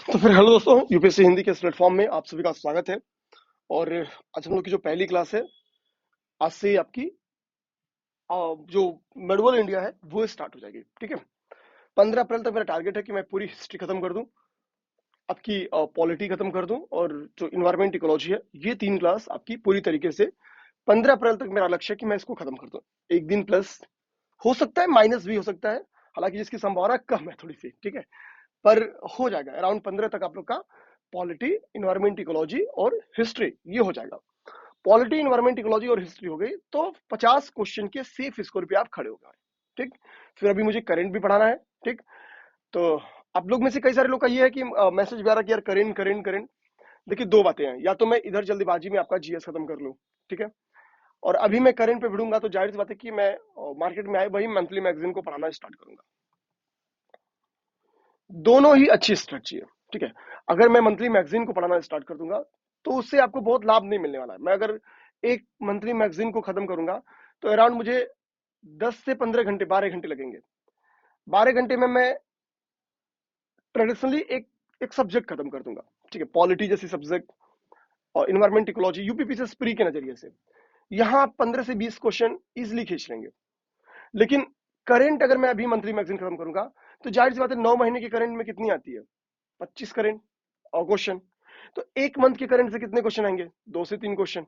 तो फिर हेलो दोस्तों, यूपीएससी हिंदी के इस प्लेटफॉर्म में आप सभी का स्वागत है। और आज हम लोग की जो पहली क्लास है, आज से आपकी जो मेडवल इंडिया है वो स्टार्ट हो जाएगी। ठीक है, 15 अप्रैल तक मेरा टारगेट है कि मैं पूरी हिस्ट्री खत्म कर दूं, आपकी पॉलिटी खत्म कर दूं, और जो इन्वायरमेंट इकोलॉजी है ये 3 क्लास आपकी पूरी तरीके से 15 अप्रैल तक मेरा लक्ष्य है कि मैं इसको खत्म कर दूं। एक दिन प्लस हो सकता है, माइनस भी हो सकता है, हालांकि जिसकी संभावना कम है थोड़ी सी। ठीक है, पर हो जाएगा। अराउंड 15 तक आप लोग का पॉलिटी, इन्वायरमेंट इकोलॉजी और हिस्ट्री ये हो जाएगा। पॉलिटी, इन्वायरमेंट इकोलॉजी और हिस्ट्री हो गई तो 50 क्वेश्चन के सेफ स्कोर पे आप खड़े हो गए। ठीक, फिर अभी मुझे करंट भी पढ़ाना है। ठीक, तो आप लोग में से कई सारे लोग का ये है कि मैसेज भी आ रहा कि यार करंट करंट करंट। देखिए, दो बातें हैं, या तो मैं इधर जल्दीबाजी में आपका जीएस खत्म कर लूं, ठीक है, और अभी मैं करंट पे भिड़ूंगा तो जाहिर सी बात है कि मैं मार्केट में आए वही मंथली मैगजीन को पढ़ाना स्टार्ट करूंगा। दोनों ही अच्छी स्ट्रेटजी है। ठीक है, अगर मैं मंथली मैगजीन को पढ़ाना स्टार्ट कर दूंगा तो उससे आपको बहुत लाभ नहीं मिलने वाला है। मैं अगर एक मंथली मैगजीन को खत्म करूंगा तो अराउंड मुझे 10 से 15 घंटे, 12 घंटे लगेंगे। 12 घंटे में मैं ट्रेडिशनली एक एक सब्जेक्ट खत्म कर दूंगा। ठीक है, पॉलिटी जैसी सब्जेक्ट और इन्वायरमेंट इकोलॉजी यूपीपी से स्प्री के नजरिए से यहाँ आप 15 से 20 क्वेश्चन इजिली खींच लेंगे। लेकिन करंट अगर मैं अभी मंथली मैगजीन खत्म करूंगा तो जाहिर सी बात है 9 महीने की करंट में कितनी आती है? 25 करंट और क्वेश्चन। तो एक मंथ के करंट से कितने क्वेश्चन आएंगे? 2 से 3 क्वेश्चन।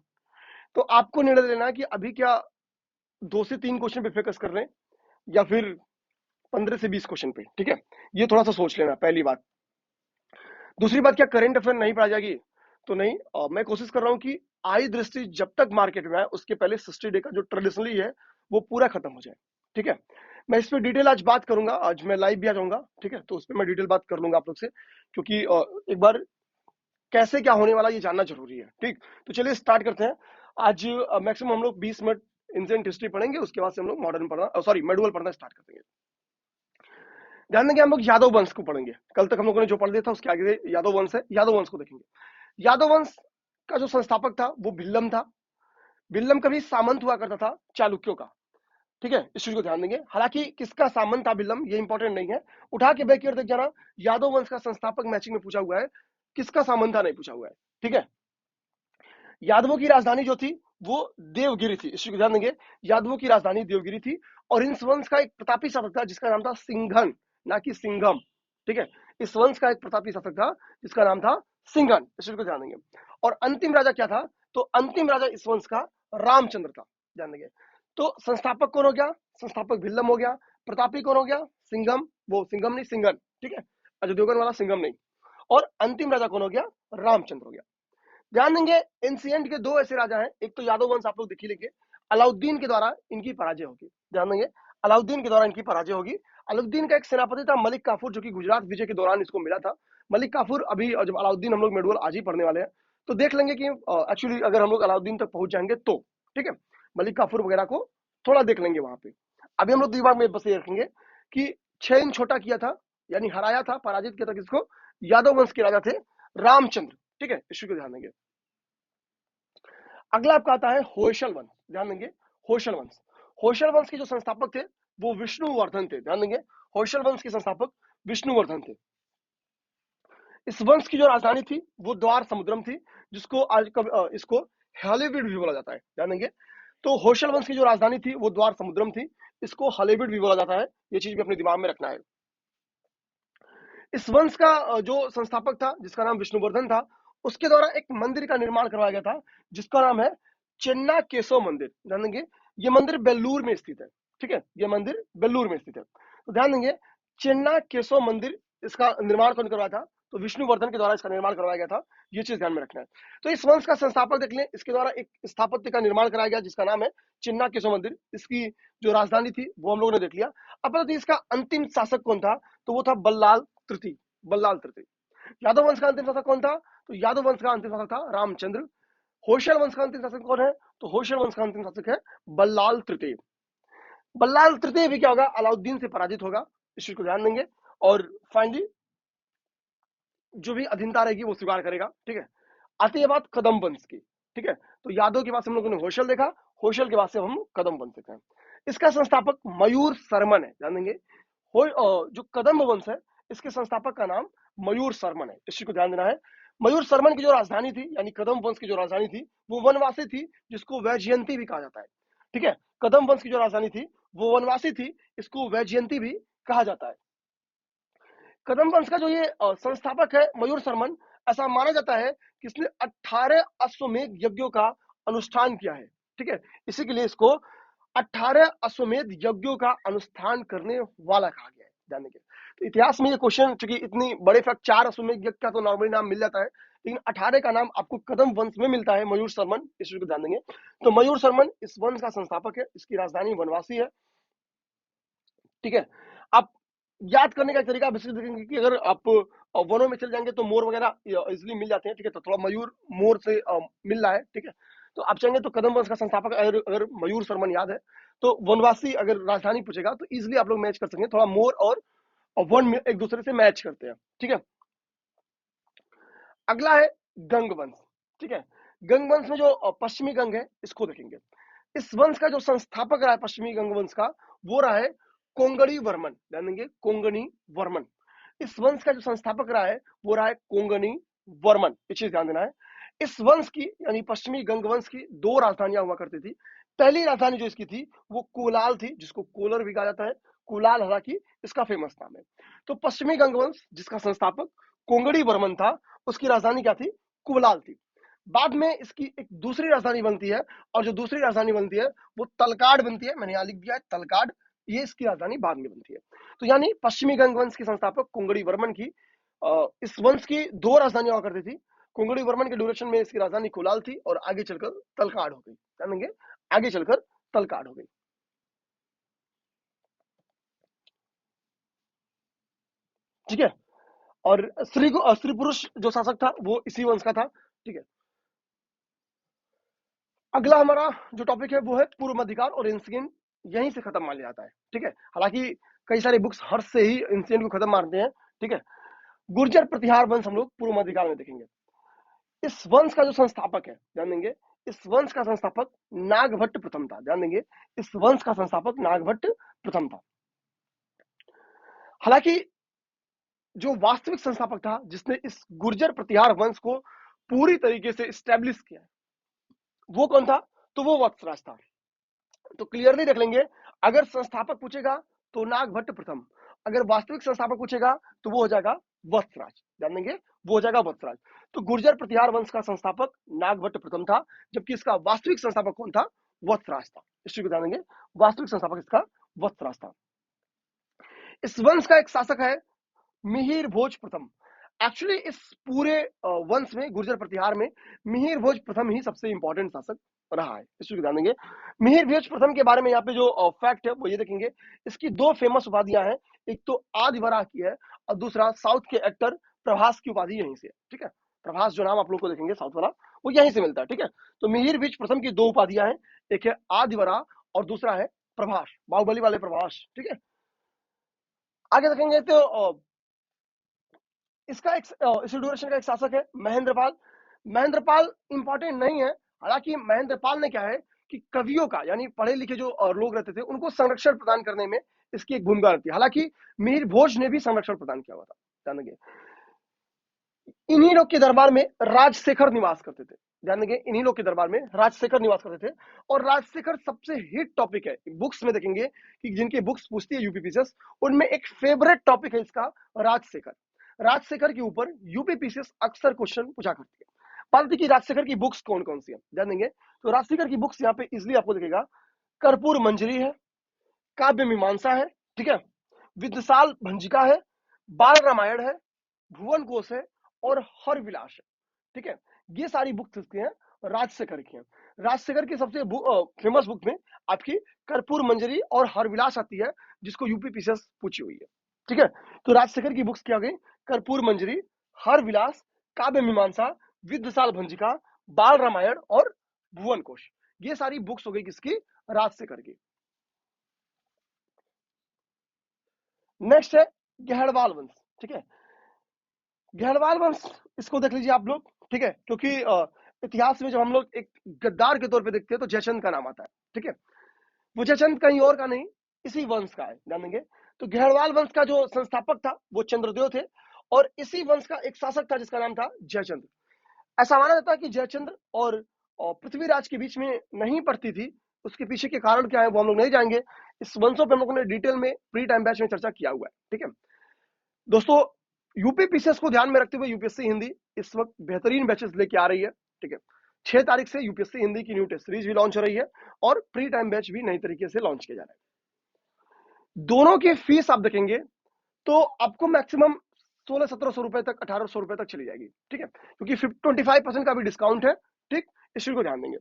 तो आपको निर्णय लेना है कि अभी क्या 2 से 3 क्वेश्चन पे फोकस कर रहे हैं या फिर 15 से 20 क्वेश्चन पे। ठीक है, ये थोड़ा सा सोच लेना, पहली बात। दूसरी बात, क्या करंट अफेयर नहीं पढ़ा जाएगी? तो नहीं, मैं कोशिश कर रहा हूँ कि आई दृष्टि जब तक मार्केट में आए उसके पहले 60 डे का जो ट्रेडिशनली है वो पूरा खत्म हो जाए। ठीक है, मैं इस पर डिटेल आज बात करूंगा, आज मैं लाइव भी आ जाऊंगा। ठीक है, तो उस पर मैं डिटेल बात कर लूंगा आप लोग से, क्योंकि एक बार कैसे क्या होने वाला ये जानना जरूरी है। ठीक, तो चलिए स्टार्ट करते हैं। आज मैक्सिमम हम लोग 20 मिनट एंशिएंट हिस्ट्री पढ़ेंगे, उसके बाद से हम लोग मॉडर्न पढ़ना, सॉरी मेडुअल पढ़ना स्टार्ट कर देंगे। ध्यान देंगे, हम लोग यादव वंश को पढ़ेंगे। कल तक हम लोगों ने जो पढ़ लिया था उसके आगे यादव वंश है, यादव वंश को देखेंगे। यादव वंश का जो संस्थापक था वो भिल्लम था। भिल्लम कभी सामंत हुआ करता था चालुक्यों का। ठीक है, इस चीज को ध्यान देंगे। हालांकि किसका सामंत था भिल्लम ये इंपॉर्टेंट नहीं है, उठा के बैक देख जाना। यादव वंश का संस्थापक मैचिंग में पूछा हुआ है, किसका सामंत था नहीं पूछा हुआ है। ठीक है, यादवों की राजधानी जो थी वो देवगिरी थी, इस चीज को ध्यान देंगे। यादवों की राजधानी देवगिरी थी और इस वंश का एक प्रतापी शासक था जिसका नाम था सिंघन, ना कि सिंघम। ठीक है, इस वंश का एक प्रतापी शासक था जिसका नाम था सिंघन, इस चीज को ध्यान देंगे। और अंतिम राजा क्या था? तो अंतिम राजा इस वंश का रामचंद्र था, ध्यान देंगे। तो संस्थापक कौन हो गया? संस्थापक भिल्लम हो गया। प्रतापी कौन हो गया? सिंघम, वो सिंघम नहीं सिंघन। ठीक है, अच्छा देवगन वाला सिंघम नहीं। और अंतिम राजा कौन हो गया? रामचंद्र हो गया। ध्यान देंगे, एंशिएंट के दो ऐसे राजा हैं, एक तो यादव वंश आप लोग देख ही लेंगे, अलाउद्दीन के द्वारा इनकी पराजय होगी। ध्यान देंगे, अलाउद्दीन के द्वारा इनकी पराजय होगी। अलाउद्दीन का एक सेनापति था मलिक काफूर, जो कि गुजरात विजय के दौरान इसको मिला था। मलिक काफूर, अभी जब अलाउद्दीन हम लोग मेडुअल आज ही पढ़ने वाले हैं तो देख लेंगे कि एक्चुअली अगर हम लोग अलाउद्दीन तक पहुंच जाएंगे तो। ठीक है, मलिक काफूर वगैरह को थोड़ा देख लेंगे वहां पे। अभी हम लोग दिमाग में बस ये रखेंगे कि 6 छोटा किया था, यानी हराया था, पराजित किया था किसको? यादव वंश के राजा थे रामचंद्र। ठीक है, इस को ध्यान देंगे। अगला आपका आता है होयसल वंश। ध्यान देंगे, होयसल वंश। होयसल वंश के जो संस्थापक थे वो विष्णुवर्धन थे। ध्यान देंगे, होयसल वंश के संस्थापक विष्णुवर्धन थे। इस वंश की जो राजधानी थी वो द्वार समुद्रम थी, जिसको आज इसको हॉलीवुड भी बोला जाता है। ध्यान देंगे, तो होयसल वंश की जो राजधानी थी वो द्वार समुद्रम थी, इसको हॉलीवुड भी बोला जाता है। ये चीज भी अपने दिमाग में रखना है। इस वंश का जो संस्थापक था जिसका नाम विष्णुवर्धन था, उसके द्वारा एक मंदिर का निर्माण करवाया गया था जिसका नाम है चेन्ना केशव मंदिर। ध्यान देंगे, ये मंदिर बेल्लूर में स्थित है। ठीक है, ये मंदिर बेल्लूर में स्थित है। तो ध्यान देंगे, चेन्ना केशव मंदिर, इसका निर्माण कौन करवाया था? तो विष्णुवर्धन के द्वारा इसका निर्माण करवाया गया था। ये चीज ध्यान में रखना है। तो इस वंश का संस्थापक देख लें, इसके द्वारा एक स्थापत्य का निर्माण कराया गया जिसका नाम है चिन्ना केशव मंदिर। इसकी जो राजधानी थी वो हम लोगों ने देख लिया। अब बताइए इसका अंतिम शासक कौन था? तो वो था बल्लाल तृतीय। बल्लाल तृतीय। यादव वंश का अंतिम शासक कौन था? तो यादव वंश का अंतिम शासक था रामचंद्र। होयसल वंश का अंतिम शासक कौन है? तो होयसल वंश का अंतिम शासक है बल्लाल तृतीय। बल्लाल तृतीय भी क्या होगा? अलाउद्दीन से पराजित होगा, इस चीज को ध्यान देंगे। और फाइनली जो भी अधीनता रहेगी वो स्वीकार करेगा। ठीक है, आती है बात कदम वंश की। ठीक है, तो यादव के बाद हम लोगों ने होयसल देखा, होयसल के बाद से हम कदम वंश देखा। इसका संस्थापक मयूर सरमन है। ध्यान देंगे, जो कदम वंश है इसके संस्थापक का नाम मयूर शर्मन है, इस चीज को ध्यान देना है। मयूर शर्मन की जो राजधानी थी, यानी कदम वंश की जो राजधानी थी, वो वनवासी थी, जिसको वैजयंती भी कहा जाता है। ठीक है, कदम वंश की जो राजधानी थी वो वनवासी थी, इसको वैजयंती भी कहा जाता है। कदम वंश का जो ये संस्थापक है मयूर शर्मन, ऐसा माना जाता है कि इसने 18 अश्वमेध यज्ञों का अनुष्ठान किया है। ठीक है, इसी के लिए इसको 18 अश्वमेध यज्ञों का अनुष्ठान करने वाला कहा गया है। ध्यान देंगे, तो इतिहास में ये क्वेश्चन, चूंकि इतनी बड़े फैक्ट 4 अश्वमेध यज्ञ का तो नॉर्मली नाम मिल जाता है, लेकिन 18 का नाम आपको कदम वंश में मिलता है, मयूर शर्मन, इस चीज को ध्यान देंगे। तो मयूर शर्मन इस वंश का संस्थापक है, इसकी राजधानी वनवासी है। ठीक है, आप याद करने का तरीका बेसिकली देखेंगे कि अगर आप वनों में चले जाएंगे तो मोर वगैरह इजिली मिल जाते हैं। ठीक है, तो थोड़ा मयूर मोर से मिल रहा है। ठीक है, तो आप चाहेंगे तो कदम वंश का संस्थापक अगर मयूर शर्मन याद है, तो वनवासी अगर राजधानी पूछेगा तो इजिली आप लोग मैच कर सकेंगे, थोड़ा मोर और वन एक दूसरे से मैच करते हैं। ठीक है, अगला है गंग वंश। ठीक है, गंग वंश में जो पश्चिमी गंग है, इसको देखेंगे। इस वंश का जो संस्थापक रहा है पश्चिमी गंग वंश का, वो रहा है कोंगणी वर्मन। ध्यान देंगे, कोंगणी वर्मन। इस वंश का जो संस्थापक रहा है वो रहा है कोंगणी वर्मन, ये चीज ध्यान देना है। इस वंश की यानी पश्चिमी गंग वंश की 2 राजधानियां हुआ करती थी। पहली राजधानी जो इसकी थी वो कोलाल थी, जिसको कोलर भी कहा जाता है। कोलाल हालांकि इसका फेमस नाम है। तो पश्चिमी गंग वंश जिसका संस्थापक कोंगणी वर्मन था, उसकी राजधानी क्या थी? कोलाल थी। बाद में इसकी एक दूसरी राजधानी बनती है, और जो दूसरी राजधानी बनती है वो तलकाड बनती है। मैंने यहां लिख दिया है तलकाड, ये इसकी राजधानी बाद में बनती है। तो यानी पश्चिमी गंग वंश के संस्थापक कोंगणी वर्मन की इस वंश की 2 राजधानियां हुआ करती थी। कोंगणी वर्मन के ड्यूरेशन में इसकी राजधानी कोलाल थी और आगे चलकर तलकाड हो गई। जानेंगे, आगे चलकर तलकाड हो गई। ठीक है, और स्त्री पुरुष जो शासक था वो इसी वंश का था। ठीक है, अगला हमारा जो टॉपिक है वो है पूर्व मध्यकाल, और एंशिएंट यहीं से खत्म मान लिया जाता है। ठीक है, हालांकि कई सारे बुक्स हर्ष से ही एंशिएंट को खत्म मानते हैं। ठीक है, गुर्जर प्रतिहार वंश हम लोग पूर्व मध्यकाल में देखेंगे। इस वंश का जो संस्थापक है, ध्यान देंगे, इस वंश का संस्थापक नागभट्ट प्रथम था। ध्यान देंगे, इस वंश का संस्थापक नागभट्ट प्रथम था। हालांकि जो वास्तविक संस्थापक था जिसने इस गुर्जर प्रतिहार वंश को पूरी तरीके से स्टैब्लिश किया, वो कौन था? तो वो वत्सराज था। तो क्लियरली देख लेंगे, अगर संस्थापक पूछेगा तो नागभट्ट प्रथम, अगर वास्तविक संस्थापक पूछेगा तो वो हो जाएगा वत्सराज। ध्यान देंगे, वो हो जाएगा वत्सराज। तो गुर्जर प्रतिहार वंश का संस्थापक नागभट्ट प्रथम था, जबकि इसका वास्तविक संस्थापक कौन था? वत्सराज था। इस चीज को ध्यान देंगे, वास्तविक संस्थापक इसका वत्सराज था। इस वंश का एक शासक है मिहिर भोज प्रथम। एक्चुअली इस पूरे वंश में, गुर्जर प्रतिहार में, मिहिर भोज प्रथम ही सबसे इंपॉर्टेंट शासक रहा है। इस चीज को ध्यान देंगे। मिहिर भोज प्रथम के बारे में यहाँ पे जो फैक्ट है वो ये देखेंगे, इसकी 2 फेमस उपाधियां हैं। एक तो आदि वराह की है, और दूसरा साउथ के एक्टर प्रभास की उपाधि यहीं से है। ठीक है, प्रभास जो नाम आप लोग को देखेंगे साउथ वाला, वो यहीं से मिलता है। ठीक है, तो मिहिर भोज प्रथम की 2 उपाधियां हैं, एक है आदि वराह और दूसरा है प्रभास, बाहुबली वाले प्रभास। ठीक है, आगे देखेंगे तो इसका एक इस ड्यूरेशन का एक शासक है महेंद्रपाल। महेंद्रपाल इंपॉर्टेंट नहीं है, हालांकि महेंद्रपाल ने क्या है कि कवियों का, यानी पढ़े लिखे जो लोग रहते थे, उनको संरक्षण प्रदान करने में इसकी एक भूमिका रहती है। हालांकि मिहिर भोज ने भी संरक्षण प्रदान किया हुआ था। ध्यान देंगे, इन्हीं लोग के दरबार में राजशेखर निवास करते थे। ध्यान देंगे, इन्हीं लोग के दरबार में राजशेखर निवास करते थे। और राजशेखर सबसे हिट टॉपिक है, बुक्स में देखेंगे कि जिनके बुक्स पूछती है यूपीपीसीएस, उनमें एक फेवरेट टॉपिक है इसका राजशेखर। राजशेखर के ऊपर यूपीपीसीएस अक्सर क्वेश्चन पूछा करती है। बात देखिए राजशेखर की बुक्स कौन कौन सी है, ध्यान देंगे, तो राजशेखर की बुक्स यहाँ पे इजिली आपको दिखेगा। कर्पूर मंजरी है, काव्य मीमांसा है, ठीक है, विद्यसाल भंजिका है, बाल रामायण है, भुवन कोश है, और हर विलास है। ठीक है, ये सारी बुक्स इसकी हैं, राजशेखर की हैं। राजशेखर की सबसे फेमस बुक में आपकी कर्पूर मंजरी और हर विलास आती है, जिसको यूपीपीसीएस पूछी हुई है। ठीक है, तो राजशेखर की बुक्स क्या गई? कर्पूर मंजरी, हर विलास, काव्य मीमांसा, विद्यसाल भंजिका, बाल रामायण और भुवन कोश। ये सारी बुक्स हो गई किसकी? राजशेखर की। नेक्स्ट है गहड़वाल वंश। ठीक है, गहड़वाल वंश, इसको देख लीजिए आप लोग। ठीक है, क्योंकि इतिहास में जब हम लोग एक गद्दार के तौर पे देखते हैं तो जयचंद का नाम आता है। ठीक है, वो जयचंद कहीं और का नहीं, इसी वंश का है। ध्यान देंगे, तो गहड़वाल वंश का जो संस्थापक था वो चंद्रदेव थे, और इसी वंश का एक शासक था जिसका नाम था जयचंद्र। ऐसा माना जाता है कि जयचंद्र और पृथ्वीराज के बीच में नहीं पड़ती थी। उसके पीछे के कारण क्या है वो हम लोग नहीं जाएंगे। इस वंशों पे हम लोगों ने डिटेल में प्री टाइम बैच में चर्चा किया हुआ है। ठीक है दोस्तों, यूपी पीसीएस को ध्यान में रखते हुए यूपीएससी हिंदी इस वक्त बेहतरीन बैचेस लेके आ रही है। ठीक है, 6 तारीख से यूपीएससी हिंदी की न्यू टेस्ट सीरीज भी लॉन्च हो रही है और प्री टाइम बैच भी नई तरीके से लॉन्च किया जा रहा है। दोनों की फीस आप देखेंगे तो आपको मैक्सिमम 1600-1700 रुपए तक, 1800 रुपए तक चली जाएगी। ठीक है, क्योंकि 25% का भी डिस्काउंट है। ठीक, इस चीज को ध्यान देंगे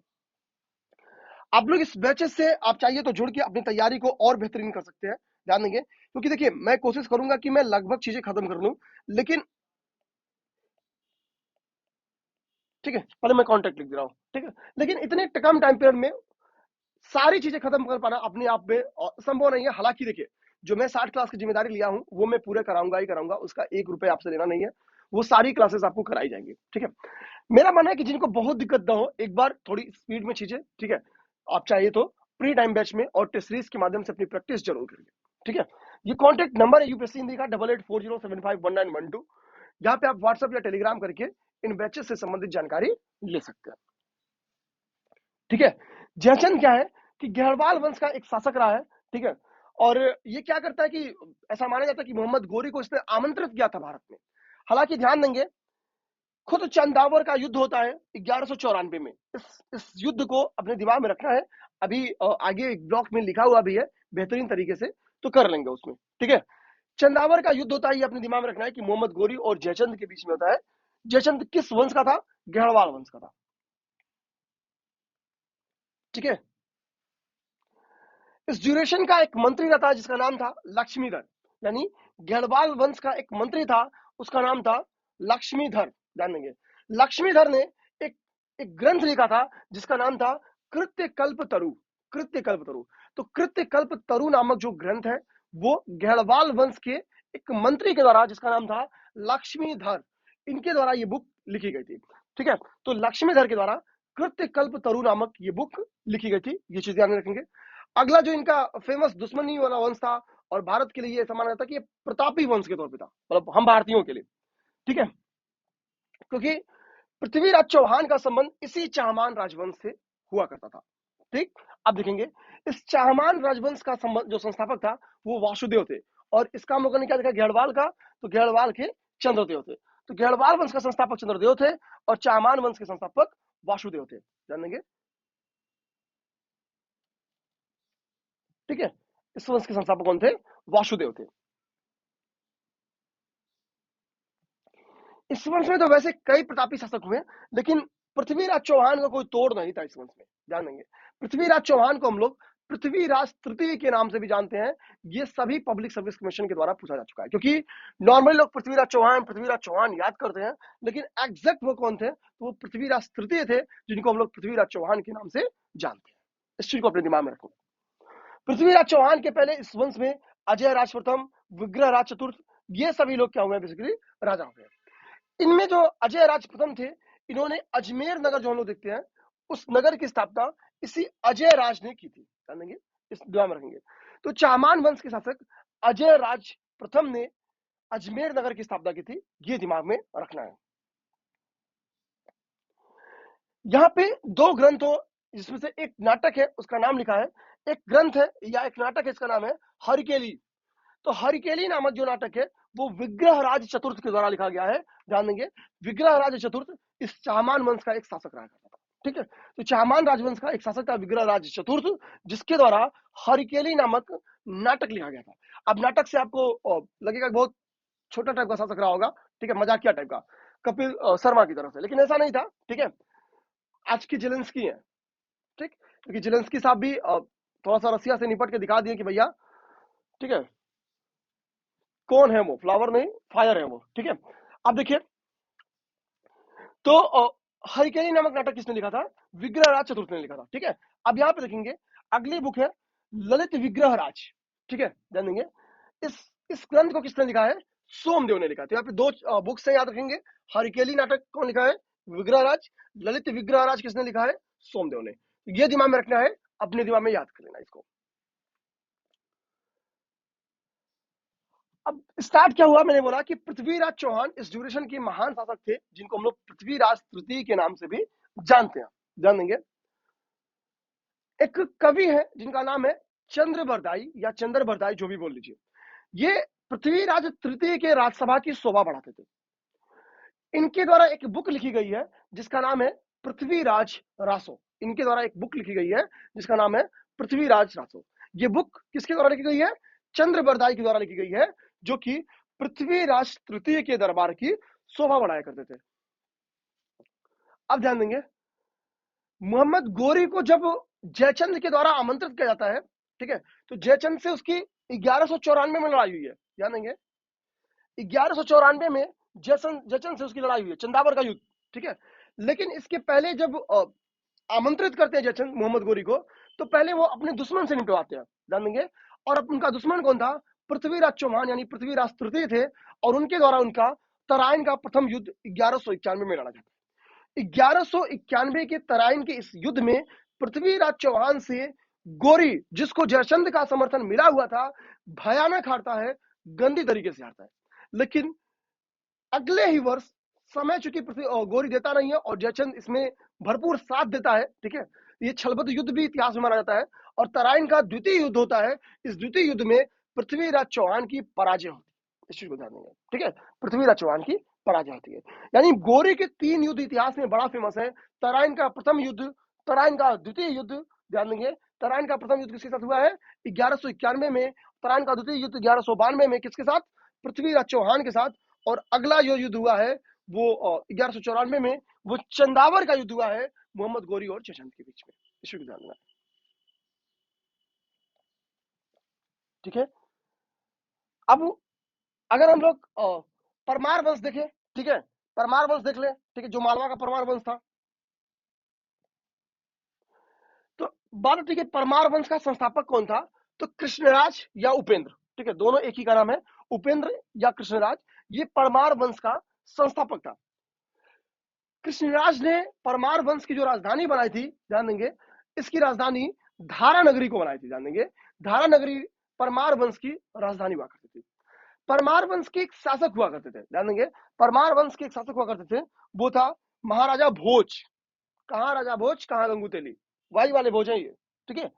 आप लोग। इस बैचेस से आप चाहिए तो जुड़ के अपनी तैयारी को और बेहतरीन कर सकते हैं। ध्यान देंगे क्योंकि देखिए मैं कोशिश करूंगा कि मैं लगभग चीजें खत्म कर लूं, लेकिन ठीक है पहले मैं कॉन्टेक्ट लिख दे रहा हूं। ठीक है, लेकिन इतने कम टाइम पीरियड में सारी चीजें खत्म कर पाना अपने आप में संभव नहीं है। हालांकि देखिए जो मैं 60 क्लास की जिम्मेदारी लिया हूं वो मैं पूरे कराऊंगा ही कराऊंगा, उसका 1 रुपए आपसे लेना नहीं है। वो सारी क्लासेस आपको कराई जाएंगी। ठीक है, मेरा मानना है कि जिनको बहुत दिक्कत ना हो एक बार थोड़ी स्पीड में चीजें, ठीक है, आप चाहिए तो प्री टाइम बैच में और टेस्ट सीरीज के माध्यम से अपनी प्रैक्टिस जरूर करिए। ठीक है, ये कॉन्टेक्ट नंबर है यूपीएससी हिंदी का 8840751912। यहाँ पे आप व्हाट्सएप या टेलीग्राम करके इन बैचेस से संबंधित जानकारी ले सकते हैं। ठीक है, जयचंद क्या है कि गहरवाल वंश का एक शासक रहा है। ठीक है, और ये क्या करता है कि ऐसा माना जाता है कि मोहम्मद गोरी को इसने आमंत्रित किया था भारत में। हालांकि ध्यान देंगे खुद चंदावर का युद्ध होता है 1194 में। इस युद्ध को अपने दिमाग में रखना है। अभी आगे एक ब्लॉक में लिखा हुआ भी है बेहतरीन तरीके से, तो कर लेंगे उसमें। ठीक है, चंदावर का युद्ध होता है, ये अपने दिमाग में रखना है कि मोहम्मद गोरी और जयचंद के बीच में होता है। जयचंद किस वंश का था? गहरवाल वंश का था। ठीक है, इस ड्यूरेशन का एक मंत्री रहता है जिसका नाम था लक्ष्मीधर, यानी गढ़वाल वंश का एक मंत्री था, उसका नाम था लक्ष्मीधर। ध्यान देंगे लक्ष्मीधर ने एक एक ग्रंथ लिखा था जिसका नाम था कृत्य कल्प तरु। कृत्य कल्प तरु, तो कृत्य कल्प तरु नामक जो ग्रंथ है वो गढ़वाल वंश के एक मंत्री के द्वारा जिसका नाम था लक्ष्मीधर, इनके द्वारा ये बुक लिखी गई थी। ठीक है, तो लक्ष्मीधर के द्वारा कृत्य कल्प तरु नामक ये बुक लिखी गई थी। ये चीज ध्यान में रखेंगे। अगला जो इनका फेमस दुश्मनी वाला वंश था और भारत के लिए ये माना जाता है कि ये प्रतापी वंश के तौर पे था, मतलब हम भारतीयों के लिए। ठीक है, क्योंकि पृथ्वीराज चौहान का संबंध इसी चाहमान राजवंश से हुआ करता था। ठीक, अब देखेंगे इस चाहमान राजवंश का संबंध जो संस्थापक था वो वासुदेव थे, और इसका हम लोगों ने क्या देखा गढ़वाल का, तो गढ़वाल के चंद्रदेव थे। तो गढ़वाल वंश का संस्थापक चंद्रदेव थे और चाहमान वंश के संस्थापक वासुदेव थे। जान लेंगे। ठीक है, इस वंश के संस्थापक कौन थे? वासुदेव थे। इस वंश में तो वैसे कई प्रतापी शासक हुए, लेकिन पृथ्वीराज चौहान का कोई तोड़ नहीं था इस वंश में। ध्यान देंगे पृथ्वीराज चौहान को हम लोग पृथ्वीराज तृतीय के नाम से भी जानते हैं। ये सभी पब्लिक सर्विस कमीशन के द्वारा पूछा जा चुका है, क्योंकि नॉर्मली लोग पृथ्वीराज चौहान याद करते हैं, लेकिन एग्जैक्ट वो कौन थे? तो वो पृथ्वीराज तृतीय थे जिनको हम लोग पृथ्वीराज चौहान के नाम से जानते हैं। इस चीज को अपने दिमाग में रखो। पृथ्वीराज चौहान के पहले इस वंश में अजय राज प्रथम, विग्रह राज चतुर्थ, ये सभी लोग क्या हुए हैं? बेसिकली राजा हुए हैं। इनमें जो अजय राज प्रथम थे, इन्होंने अजमेर नगर जो हम लोग देखते हैं उस नगर की स्थापना इसी अजय राज ने की थी। जानेंगे, इस ध्यान में रखेंगे। तो चाहमान वंश के शासक अजय राज प्रथम ने अजमेर नगर की स्थापना की थी, ये दिमाग में रखना है। यहाँ पे 2 ग्रंथ हो जिसमें से एक नाटक है उसका नाम लिखा है, एक ग्रंथ है या एक नाटक है इसका नाम है हरिकेली। तो हरिकेली नामक जो नाटक है वो विग्रह राज चतुर्थ के द्वारा लिखा गया है। ध्यान देंगे विग्रह राज चतुर्थ इस चाहमान वंश का एक शासक रहा करता था। ठीक है, तो चाहमान राजवंश का एक शासक था विग्रह राज चतुर्थ, जिसके द्वारा हरिकेली नामक नाटक लिखा गया था। अब नाटक से आपको लगेगा बहुत छोटा टाइप का शासक रहा होगा, ठीक है, मजाकिया टाइप का, कपिल शर्मा की तरफ से, लेकिन ऐसा नहीं था। ठीक है, आज की जेलेंस्की है। ठीक, क्योंकि जेलेंस्की साहब भी थोड़ा सा रसिया से निपट के दिखा दिए कि भैया, ठीक है, कौन है वो, फ्लावर नहीं फायर है वो। ठीक है, अब देखिए तो हरिकेली नामक नाटक किसने लिखा था? विग्रह राज चतुर्थ ने लिखा था। ठीक है, अब यहां पे देखेंगे अगली बुक है ललित विग्रह राज। ठीक है, ध्यान देंगे इस ग्रंथ को किसने लिखा है? सोमदेव ने लिखा। तो यहाँ पे 2 बुक्स से याद रखेंगे। हरिकेली नाटक कौन लिखा है? विग्रह राज। ललित विग्रह राज किसने लिखा है? सोमदेव ने। ये दिमाग में रखना है, अपने दिमाग में याद कर लेना इसको। अब स्टार्ट क्या हुआ, मैंने बोला कि पृथ्वीराज चौहान इस ड्यूरेशन के महान शासक थे, जिनको हम लोग पृथ्वीराज तृतीय के नाम से भी जानते हैं, जान देंगे। एक कवि है जिनका नाम है चंद्रबरदाई या चंद्रबरदाई, जो भी बोल लीजिए। ये पृथ्वीराज तृतीय के राज्यसभा की शोभा बढ़ाते थे। इनके द्वारा एक बुक लिखी गई है जिसका नाम है पृथ्वीराज रासो। इनके द्वारा एक बुक लिखी गई है जिसका नाम है पृथ्वीराज रासो। ये बुक किसके द्वारा लिखी गई है? चंद्रबरदाई के द्वारा लिखी गई है, जो कि पृथ्वीराज तृतीय के दरबार की शोभा बढ़ाया करते थे। अब ध्यान देंगे, मोहम्मद गोरी को जब जयचंद के द्वारा आमंत्रित किया जाता है, ठीक है, तो जयचंद से उसकी 1194 में लड़ाई हुई है, ध्यान देंगे। 1194 में जयचंद से उसकी लड़ाई हुई है, चंदावर का युद्ध, ठीक है। लेकिन इसके पहले जब आमंत्रित करते हैं जयचंद मोहम्मद गोरी को, तो पहले वो अपने दुश्मन से निपटवाते हैं, ध्यान देंगे। और अब उनका दुश्मन कौन था? पृथ्वीराज चौहान यानी पृथ्वीराज तृतीय थे, और उनके द्वारा उनका तराइन का प्रथम युद्ध 1191 में लड़ा जाता है। 1191 के तराइन के इस युद्ध में पृथ्वीराज चौहान से गोरी, जिसको जयचंद का समर्थन मिला हुआ था, भयानक हारता है, गंदी तरीके से हारता है। लेकिन अगले ही वर्ष समय चूंकि गोरी देता नहीं है और जयचंद इसमें भरपूर साथ देता है, ठीक है, ये छलबद्ध युद्ध भी इतिहास में माना जाता है, और तराइन का द्वितीय युद्ध होता है। इस द्वितीय युद्ध में पृथ्वीराज चौहान की पराजय होती है, इस चीज को ध्यान देंगे, ठीक है, पृथ्वीराज चौहान की पराजय होती है। यानी गोरी के 3 युद्ध इतिहास में बड़ा फेमस है। तराइन का प्रथम युद्ध, तराइन का द्वितीय युद्ध, ध्यान देंगे। तराइन का प्रथम युद्ध किसके साथ हुआ है? 1191 में। तराइन का द्वितीय युद्ध 1192 में, किसके साथ? पृथ्वीराज चौहान के साथ। और अगला जो युद्ध हुआ है वो 1194 में, वो चंदावर का युद्ध हुआ है मोहम्मद गोरी और जयचंद के बीच में। इस ध्यान देना, ठीक है। अब अगर हम लोग परमार वंश देखें, ठीक है, परमार वंश देख ले, ठीक है, जो मालवा का परमार वंश था, तो बात, ठीक है, परमार वंश का संस्थापक कौन था? तो कृष्णराज या उपेंद्र, ठीक है, दोनों एक ही का नाम है, उपेंद्र या कृष्णराज, ये परमार वंश का संस्थापक था। कृष्णराज ने परमार वंश की जो राजधानी बनाई थी, ध्यान देंगे, इसकी राजधानी धारा नगरी को बनाई थी, ध्यान देंगे। धारा नगरी परमार वंश की राजधानी हुआ करती थी। परमार वंश के एक शासक हुआ करते थे, ध्यान देंगे, परमार वंश के एक शासक हुआ करते थे, वो था महाराजा भोज। कहाँ राजा भोज, कहाँ गंगू तेली, वही वाले भोज हैं ये, ठीक है।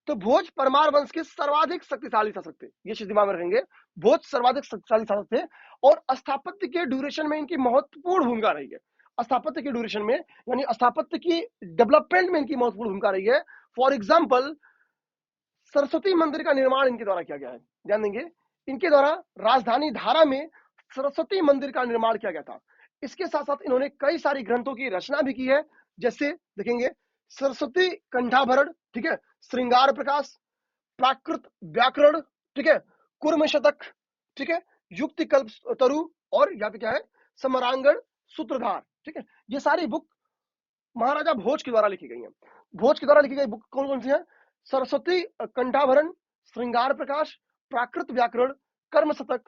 तो भोज परमार वंश के सर्वाधिक शक्तिशाली शासक थे, ये चीज दिमाग में रखेंगे। भोज सर्वाधिक शक्तिशाली शासक थे, और स्थापत्य के ड्यूरेशन में इनकी महत्वपूर्ण भूमिका रही है। स्थापत्य के ड्यूरेशन में, यानी स्थापत्य की डेवलपमेंट में इनकी महत्वपूर्ण भूमिका रही है। फॉर एग्जाम्पल, सरस्वती मंदिर का निर्माण इनके द्वारा किया गया है, ध्यान देंगे। इनके द्वारा राजधानी धारा में सरस्वती मंदिर का निर्माण किया गया था। इसके साथ साथ इन्होंने कई सारी ग्रंथों की रचना भी की है, जैसे देखेंगे सरस्वती कंठाभरण, ठीक है, श्रृंगार प्रकाश, प्राकृत व्याकरण, ठीक है, कुर्म शतक, ठीक है, युक्ति कल्प तरु, और यहाँ पे क्या है, समरांगण सूत्रधार, ठीक है। ये सारी बुक महाराजा भोज के द्वारा लिखी गई है। भोज के द्वारा लिखी गई बुक कौन कौन सी है? सरस्वती कंठाभरण, श्रृंगार प्रकाश, प्राकृत व्याकरण, कर्म शतक,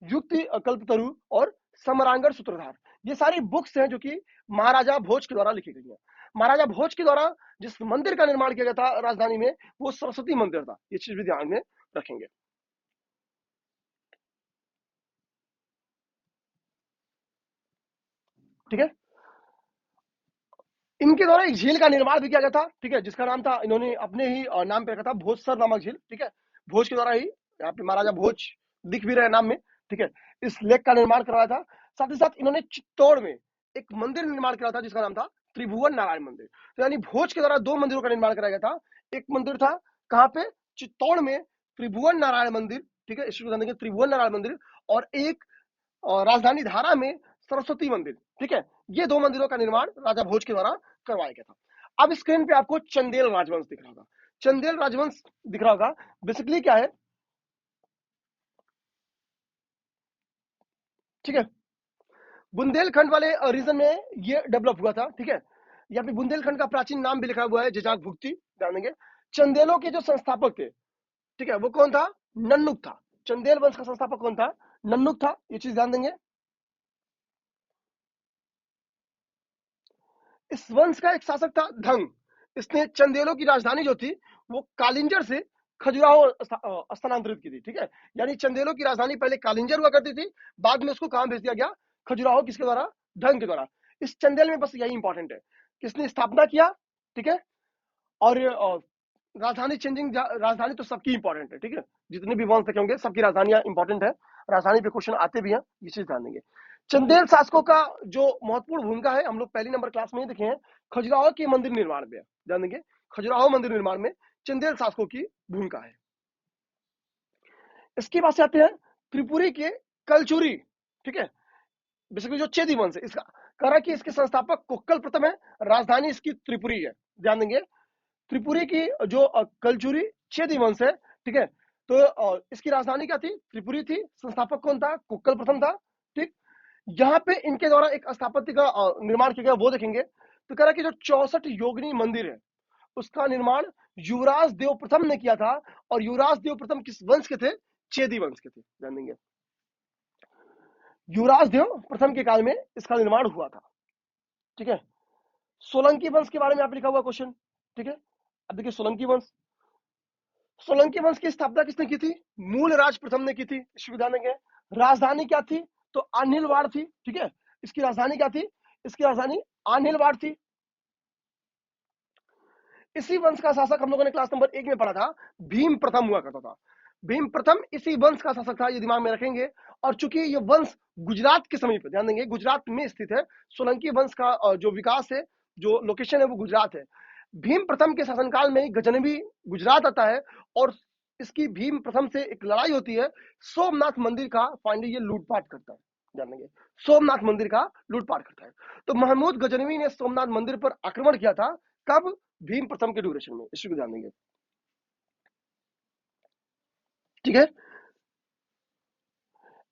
युक्ति कल्पतरु, और समरांगण सूत्रधार। ये सारी बुक्स हैं जो कि महाराजा भोज के द्वारा लिखी गई है। महाराजा भोज के द्वारा जिस मंदिर का निर्माण किया गया था राजधानी में, वो सरस्वती मंदिर था। ये चीज भी ध्यान में रखेंगे, ठीक है। इनके द्वारा एक झील का निर्माण भी किया गया था, ठीक है, जिसका नाम था, इन्होंने अपने ही नाम पे रखा था, भोजसर नामक झील, ठीक है। भोज के द्वारा ही यहाँ पे महाराजा भोज दिख भी रहे नाम में, ठीक है, इस लेक का निर्माण करवाया था। साथ ही साथ इन्होंने चित्तौड़ में एक मंदिर निर्माण कराया था जिसका नाम था त्रिभुवन नारायण मंदिर। तो यानी भोज के द्वारा 2 मंदिरों का निर्माण कराया गया था। एक मंदिर था कहाँ पे? चित्तौड़ में, त्रिभुवन नारायण मंदिर, ठीक है, इसको ध्यान देंगे, त्रिभुवन नारायण मंदिर। और एक राजधानी धारा में सरस्वती मंदिर, ठीक है। ये 2 मंदिरों का निर्माण राजा भोज के द्वारा करवाया गया था। अब स्क्रीन पे आपको चंदेल राजवंश दिख रहा होगा। चंदेल राजवंश दिख रहा होगा, बेसिकली क्या है, ठीक है, बुंदेलखंड वाले रीजन में ये डेवलप हुआ था, ठीक है। यहाँ पे बुंदेलखंड का प्राचीन नाम भी लिखा हुआ है, जजाक भुक्ति, ध्यान देंगे। चंदेलों के जो संस्थापक थे, ठीक है, वो कौन था? नन्नुक था। चंदेल वंश का संस्थापक कौन था? नन्नुक था, ये चीज ध्यान देंगे। इस वंश का एक शासक था धंग। इसने चंदेलों की राजधानी जो थी वो कालिंजर से खजुराहो स्थानांतरित की थी। ठीक है, यानी चंदेलों की राजधानी पहले कालिंजर हुआ करती थी, बाद में उसको कहां भेज दिया गया? खजुराहो। किसके द्वारा? ढंग के द्वारा। इस चंदेल में बस यही इंपॉर्टेंट है, किसने स्थापना किया? ठीक है, और राजधानी चेंजिंग, राजधानी तो सबकी इंपॉर्टेंट है। ठीक है, जितने भी वंश देखे होंगे सबकी राजधानियां इंपॉर्टेंट है, राजधानी पे क्वेश्चन आते भी हैं, ये चीज ध्यान देंगे। चंदेल शासकों का जो महत्वपूर्ण भूमिका है, हम लोग पहली नंबर क्लास में ही देखे हैं, खजुराहो के मंदिर निर्माण में। ध्यान देंगे, खजुराहो मंदिर निर्माण में चंदेल शासकों की भूमिका है। इसके बाद से आते हैं त्रिपुरी के कलचुरी। ठीक है, बेसिकली जो चेदी वंश है इसका, कह रहा कि इसके संस्थापक कोक्कल प्रथम है, राजधानी इसकी त्रिपुरी है। ध्यान देंगे, त्रिपुरी की जो कलचुरी चेदी वंश है। ठीक है, तो इसकी राजधानी क्या थी? त्रिपुरी थी। संस्थापक कौन था? कुक्कल प्रथम था। ठीक, यहाँ पे इनके द्वारा एक स्थापत्य का निर्माण किया गया, वो देखेंगे। तो कह रहा कि जो 64 योगिनी मंदिर है उसका निर्माण युवराज देव प्रथम ने किया था, और युवराज देव प्रथम किस वंश के थे? चेदी वंश के थे। ध्यान देंगे, युवराज देव प्रथम के काल में इसका निर्माण हुआ था। ठीक है, सोलंकी वंश के बारे में आप लिखा हुआ क्वेश्चन। ठीक है, अब देखिए सोलंकी वंश, सोलंकी वंश की स्थापना किसने की थी? मूल राज प्रथम ने की थी। ध्यान देंगे, राजधानी क्या थी? तो अनिलवाड़ थी। ठीक है, इसकी राजधानी क्या थी? इसकी राजधानी अनिलवाड़ थी। इसी वंश का शासक हम लोगों ने क्लास नंबर 1 में पढ़ा था, भीम प्रथम हुआ करता था। भीम प्रथम इसी वंश का शासक था, ये दिमाग में रखेंगे। और चूंकि ये वंश गुजरात के समीप, ध्यान देंगे, गुजरात में स्थित है, सोलंकी वंश का जो विकास है, जो लोकेशन है, वो गुजरात है। भीम प्रथम के शासनकाल में गजनवी गुजरात आता है, और इसकी भीम प्रथम से एक लड़ाई होती है, सोमनाथ मंदिर का फाइनली ये लूटपाट करता है। ध्यान देंगे, सोमनाथ मंदिर का लूटपाट करता है। तो महमूद गजनवी ने सोमनाथ मंदिर पर आक्रमण किया था, कब? भीम प्रथम के ड्यूरेशन में। इसी को ध्यान देंगे। ठीक है,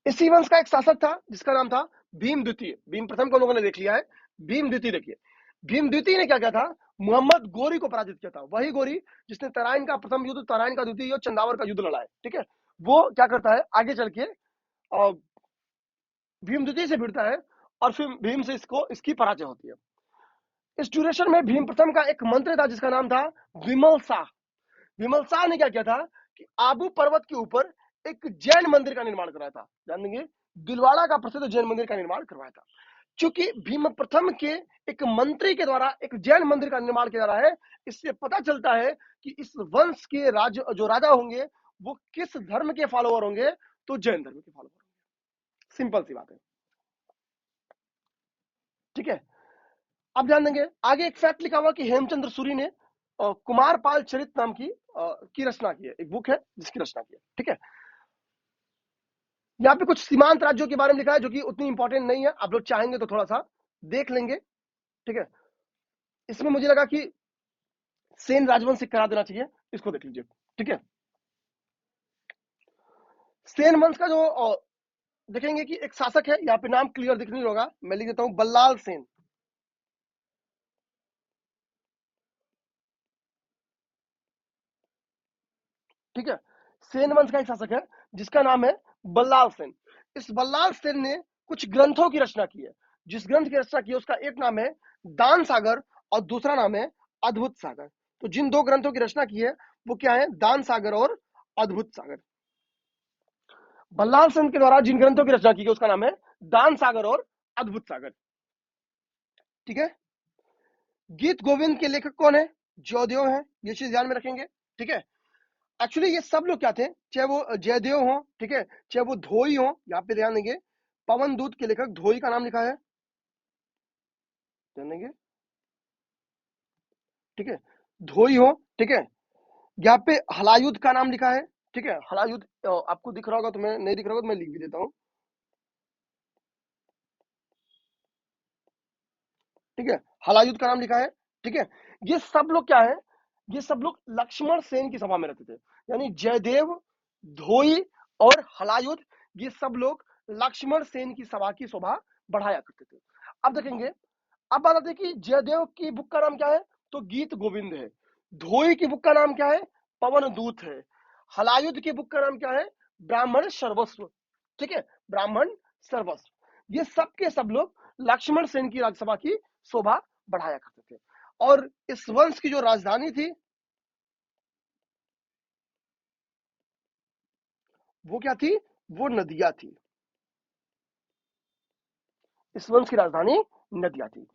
इसी वंश का एक शासक था जिसका नाम था भीम द्वितीय। भीम प्रथम को लोगों ने देख लिया है, भीम द्वितीय देखिए। भीम द्वितीय ने क्या किया था? मोहम्मद गोरी को पराजित किया था। वही गोरी जिसने तराइन का प्रथम युद्ध, तराइन का द्वितीय युद्ध, चंदावर का युद्ध लड़ा है। ठीक है, वो क्या करता है आगे चल के भीम द्वितीय से भिड़ता है, और फिर भीम से इसकी पराजय होती है। इस ड्यूरेशन में भीम प्रथम का एक मंत्री था जिसका नाम था विमल शाह। विमल शाह ने क्या किया था कि आबू पर्वत के ऊपर एक जैन मंदिर का निर्माण कराया था। जान देंगे, दिलवाड़ा का प्रसिद्ध जैन मंदिर का निर्माण करवाया था। क्योंकि भीम प्रथम के एक मंत्री के द्वारा एक जैन मंदिर का निर्माण किया जा रहा है, इससे पता चलता है कि इस वंश के जो राजा होंगे वो किस धर्म के फॉलोअर होंगे? तो जैन धर्म के फॉलोअर होंगे। सिंपल सी बात है। ठीक है, अब ध्यान देंगे, आगे एक फैक्ट लिखा हुआ कि हेमचंद्र सूरी ने कुमारपाल चरित नाम की रचना की है, एक बुक है जिसकी रचना की है। ठीक है, यहाँ पे कुछ सीमांत राज्यों के बारे में लिखा है जो कि उतनी इंपॉर्टेंट नहीं है, आप लोग चाहेंगे तो थोड़ा सा देख लेंगे। ठीक है, इसमें मुझे लगा कि सेन राजवंश से करा देना चाहिए, इसको देख लीजिए। ठीक है, सेन वंश का जो देखेंगे कि एक शासक है, यहाँ पे नाम क्लियर दिख नहीं होगा, मैं लिख देता हूं, बल्लाल सेन। ठीक है, सेन वंश का एक शासक है जिसका नाम है बल्लाल सेन। इस बल्लाल सेन ने कुछ ग्रंथों की रचना की है। जिस ग्रंथ की रचना की है उसका एक नाम है दान सागर, और दूसरा नाम है अद्भुत सागर। तो जिन दो ग्रंथों की रचना की है वो क्या है? दान सागर और अद्भुत सागर। बल्लाल सेन के द्वारा जिन ग्रंथों की रचना की गई उसका नाम है दान सागर और अद्भुत सागर। ठीक है, गीत गोविंद के लेखक कौन है? जयदेव है, ये चीज ध्यान में रखेंगे। ठीक है, एक्चुअली ये सब लोग क्या थे, चाहे वो जयदेव हो, ठीक है, चाहे वो धोई हो, यहाँ पे ध्यान देंगे, पवन दूत के लेखक धोई का नाम लिखा है, ध्यान देंगे। ठीक है, धोई हो, ठीक है, यहाँ पे हलायुद्ध का नाम लिखा है। ठीक है, हलायुद्ध आपको दिख रहा होगा, तो मैं नहीं दिख रहा होगा तो मैं लिख भी देता हूँ। ठीक है, हलायुद्ध का नाम लिखा है। ठीक है, ये सब लोग क्या है? ये सब लोग लक्ष्मण सेन की सभा में रहते थे, यानी जयदेव, धोई और हलायुद्ध, ये सब लोग लक्ष्मण सेन की सभा की शोभा बढ़ाया करते थे। अब देखेंगे, अब बात आती है कि जयदेव की बुक का नाम क्या है? तो गीत गोविंद है। धोई की बुक का नाम क्या है? पवन दूत है। हलायुद्ध की बुक का नाम क्या है? ब्राह्मण सर्वस्व। ठीक है, ब्राह्मण सर्वस्व। ये सब के सब लोग लक्ष्मण सेन की राज्यसभा की शोभा बढ़ाया करते थे। और इस वंश की जो राजधानी थी वो क्या थी? वो नदियां थी। इस वंश की राजधानी नदिया थी।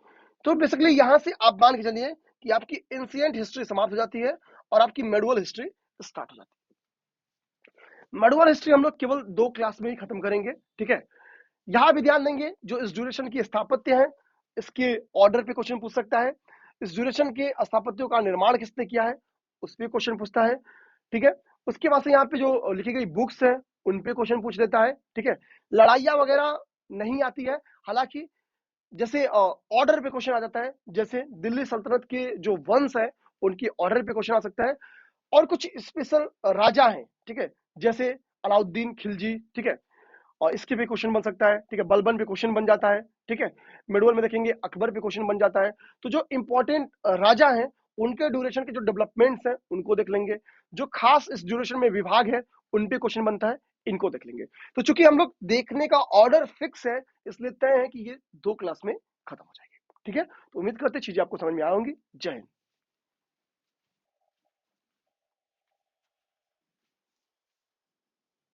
तो बेसिकली यहां से आप मान के चलिए कि आपकी एंशिएंट हिस्ट्री समाप्त हो जाती है और आपकी मेडुअल हिस्ट्री स्टार्ट हो जाती है। मेडुअल हिस्ट्री हम लोग केवल 2 क्लास में ही खत्म करेंगे, ठीक है। यहां भी ध्यान देंगे जो इस ड्यूरेशन की स्थापत्य है, इसके ऑर्डर पे क्वेश्चन पूछ सकता है। इस ड्यूरेशन के स्थापत्यों का निर्माण किसने किया है, उस पर क्वेश्चन पूछता है, ठीक है। उसके बाद से यहाँ पे जो लिखी गई बुक्स है उन पे क्वेश्चन पूछ लेता है, ठीक है। लड़ाइयाँ वगैरह नहीं आती है, हालांकि जैसे ऑर्डर पे क्वेश्चन आ जाता है, जैसे दिल्ली सल्तनत के जो वंश है उनकी ऑर्डर पे क्वेश्चन आ सकता है। और कुछ स्पेशल राजा हैं, ठीक है, जैसे अलाउद्दीन खिलजी, ठीक है, और इसके पे क्वेश्चन बन सकता है, ठीक है। बलबन पे क्वेश्चन बन जाता है, ठीक है। मिडल में देखेंगे अकबर पे क्वेश्चन बन जाता है। तो जो इंपॉर्टेंट राजा हैं उनके ड्यूरेशन के जो डेवलपमेंट्स हैं उनको देख लेंगे। जो खास इस ड्यूरेशन में विभाग है उन पे क्वेश्चन बनता है, इनको देख लेंगे। तो चूंकि हम लोग देखने का ऑर्डर फिक्स है, इसलिए तय है कि ये 2 क्लास में खत्म हो जाएगी, ठीक है। तो उम्मीद करते चीजें आपको समझ में आएंगी। जय हिंद।